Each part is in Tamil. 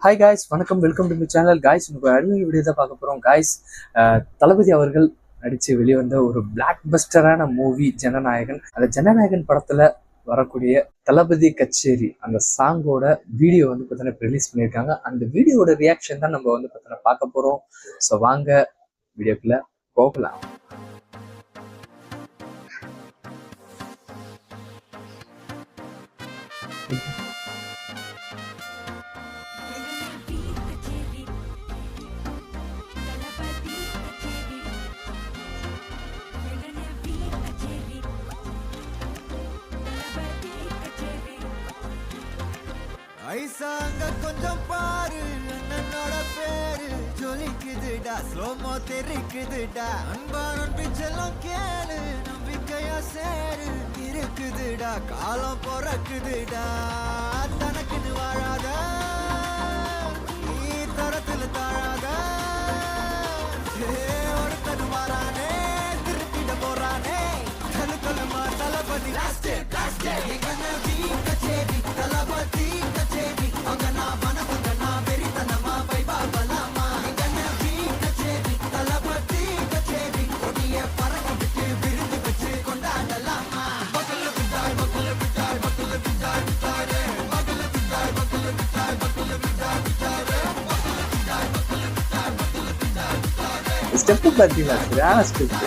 ஹாய் காய்ஸ், வணக்கம், welcome to my channel. Guys, உங்கள் அருமை வீடியோ தான் பார்க்க போகிறோம். காய்ஸ், தளபதி அவர்கள் நடித்து வெளிவந்த ஒரு பிளாக் பஸ்டரான மூவி ஜனநாயகன். அந்த ஜனநாயகன் படத்தில் வரக்கூடிய தளபதி கச்சேரி அந்த சாங்கோட வீடியோ வந்து பார்த்தீங்கன்னா ரிலீஸ் பண்ணியிருக்காங்க. அந்த வீடியோட ரியாக்ஷன் தான் நம்ம வந்து பார்த்தீங்கன்னா பார்க்க போகிறோம். ஸோ வாங்க வீடியோக்குள்ள போகலாம். ஐசாங்க கொஞ்சம் பாரு, அண்ணனோட பேரு ஜொலிக்குதுடா, ஸ்லோமோ தெரிக்குதுடா, அன்பானன் பிச்செல்லாம் கேளு, நம்பிக்கையா சேரு இருக்குதுடா, காலம் பொறக்குதுடா, தனக்குன்னு வாழாத நீ தரத்துல தாழாத, ஒருத்தனு மாறானே திருப்பிட போறானே, கலுக்கலுமா தளபதி கச்சேரி தளபதி கச்சேரி அங்கனா வனவங்கனா வெறித்தனமா வைபா பலாமா கச்சேரி தளபதி கச்சேரி கொடிய பறக்க விட்டு விருந்து வச்சு கொண்டாடலாமா. பக்கல விட்டாய் பக்கல விட்டாய் பக்கல விட்டாய் விட்டாரே பக்கல விட்டாய் பக்கல விட்டாய் பக்கல விட்டாய் விட்டாரே பக்கல விட்டாய் பக்கல விட்டாய் பக்கல விட்டாய் விட்டாரே. ஸ்டெப் பார்த்தீங்களா? சரியான ஸ்டெப்.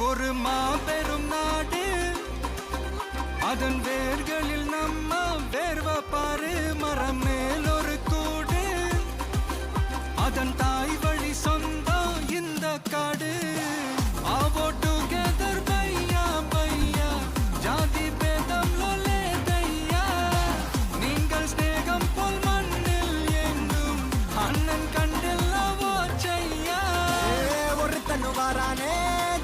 ஒரு மாபெரும் நாடு, அதன் வேர்களில் நம்ம வேர்வ பாரு, மரம் மேல் ஒரு கூடு, அதன் தாய் வழி சொந்தம் இந்த காடு. ஆவோ டுகெதர் பையா பையா, ஜாதி பேதம் லோலே தையா, நீங்கள் ஸ்நேகம் போல் மண்ணில் எங்கும் அண்ணன் கண்டெல்லவோ செய்யா. ஒருத்தனு வாரானே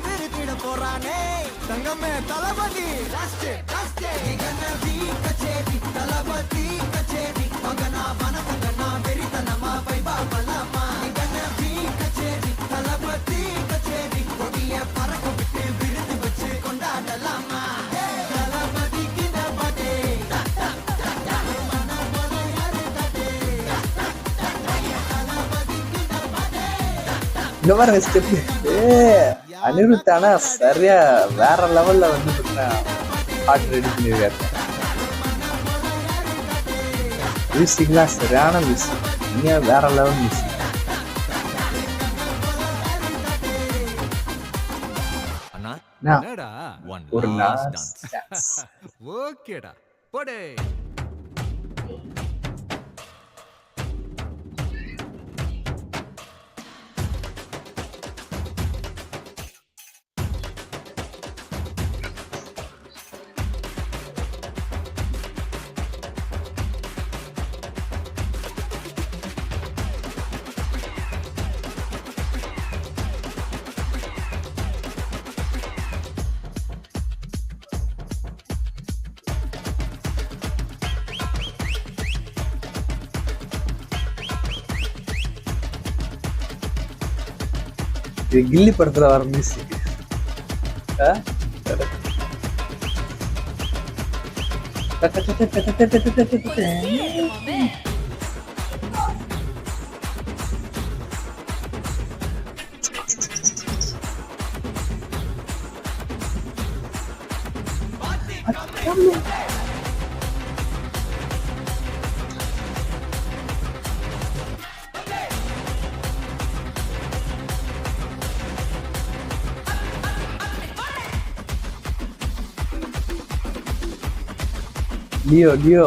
திருத்திட போறானே, தங்கமே தளபதி கச்சேரி தளபதி கச்சேரி மகனா வனவங்கனா வெறித்தனமா வைபா பலாமா கச்சேரி தளபதி கச்சேரி கொடிய பறக்க விட்டு விருந்து வச்சு கொண்டாடலாமா. தளபதிக்கு பாட்டே இந்த மாதிரி ஸ்டெப் அனிருத்தானா சரியா வேற லெவல்ல வந்து பாட்டு ரெடி பண்ணிருக்காரு. மியூசிக்லாம் சரியான மியூசிக், நீங்க வேற லெவல் மியூசிக். ஒரு ஓகேடா போடே. கில்லி படத்துல வர மியூசிக். Dio.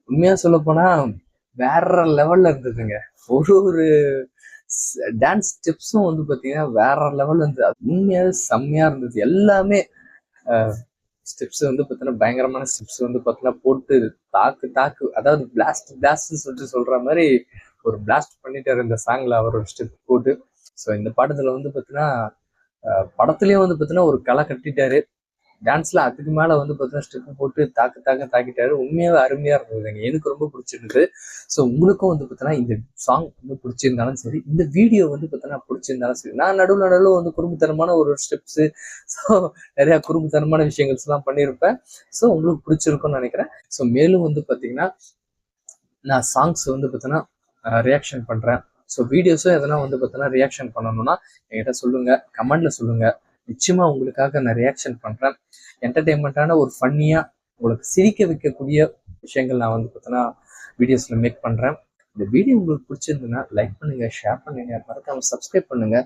உண்மையா சொல்ல போனா வேற லெவல்ல இருந்ததுங்க. ஒரு டான்ஸ் ஸ்டெப்ஸும் வந்து பாத்தீங்கன்னா வேற லெவல்ல இருந்தது. அது உண்மையாவே செம்மையா இருந்தது. எல்லாமே ஸ்டெப்ஸ் வந்து பார்த்தீங்கன்னா பயங்கரமான ஸ்டெப்ஸ் வந்து பார்த்தீங்கன்னா போட்டு தாக்கு தாக்கு, அதாவது பிளாஸ்ட் பிளாஸ்ட்னு சொல்லிட்டு சொல்ற மாதிரி ஒரு பிளாஸ்ட் பண்ணிட்டாரு இந்த சாங்ல அவர் ஒரு ஸ்டெப் போட்டு. ஸோ இந்த பாடத்துல வந்து பார்த்தீங்கன்னா படத்துலயும் வந்து பார்த்தீங்கன்னா ஒரு களை கட்டிட்டாரு. டான்ஸ்ல அதுக்கு மேல வந்து பார்த்தீங்கன்னா ஸ்டெப் போட்டு தாக்கு தாக்கு தாக்கிட்டாரு. உண்மையாவே அருமையா இருந்ததுங்க. எனக்கு ரொம்ப பிடிச்சிருந்தது. ஸோ உங்களுக்கும் வந்து பார்த்தீங்கன்னா இந்த சாங் வந்து பிடிச்சிருந்தாலும் சரி, இந்த வீடியோ வந்து பார்த்தீங்கன்னா பிடிச்சிருந்தாலும் சரி, நான் நடுவில் நடுவில் வந்து குறும்புத்தனமான ஒரு ஸ்டெப்ஸு, ஸோ நிறைய குறும்புத்தனமான விஷயங்கள்ஸ் எல்லாம் பண்ணியிருப்பேன். ஸோ உங்களுக்கு பிடிச்சிருக்கும்னு நினைக்கிறேன். ஸோ மேலும் வந்து பார்த்தீங்கன்னா நான் சாங்ஸ் வந்து பார்த்தீங்கன்னா ரியாக்ஷன் பண்றேன். ஸோ வீடியோஸும் எதனா வந்து பார்த்தீங்கன்னா ரியாக்ஷன் பண்ணணும்னா என்கிட்ட சொல்லுங்க, கமெண்ட்ல சொல்லுங்க. நிச்சயமா உங்களுக்காக நான் ரியாக்ஷன் பண்றேன். என்டர்டெயின்மெண்ட்டான ஒரு ஃபன்னியா உங்களுக்கு சிரிக்க வைக்கக்கூடிய விஷயங்கள் நான் வந்து பார்த்தீங்கன்னா வீடியோஸ்ல மேக் பண்றேன். இந்த வீடியோ உங்களுக்கு பிடிச்சிருந்ததுன்னா லைக் பண்ணுங்க, ஷேர் பண்ணுங்க, மறக்காம சப்ஸ்கிரைப் பண்ணுங்க.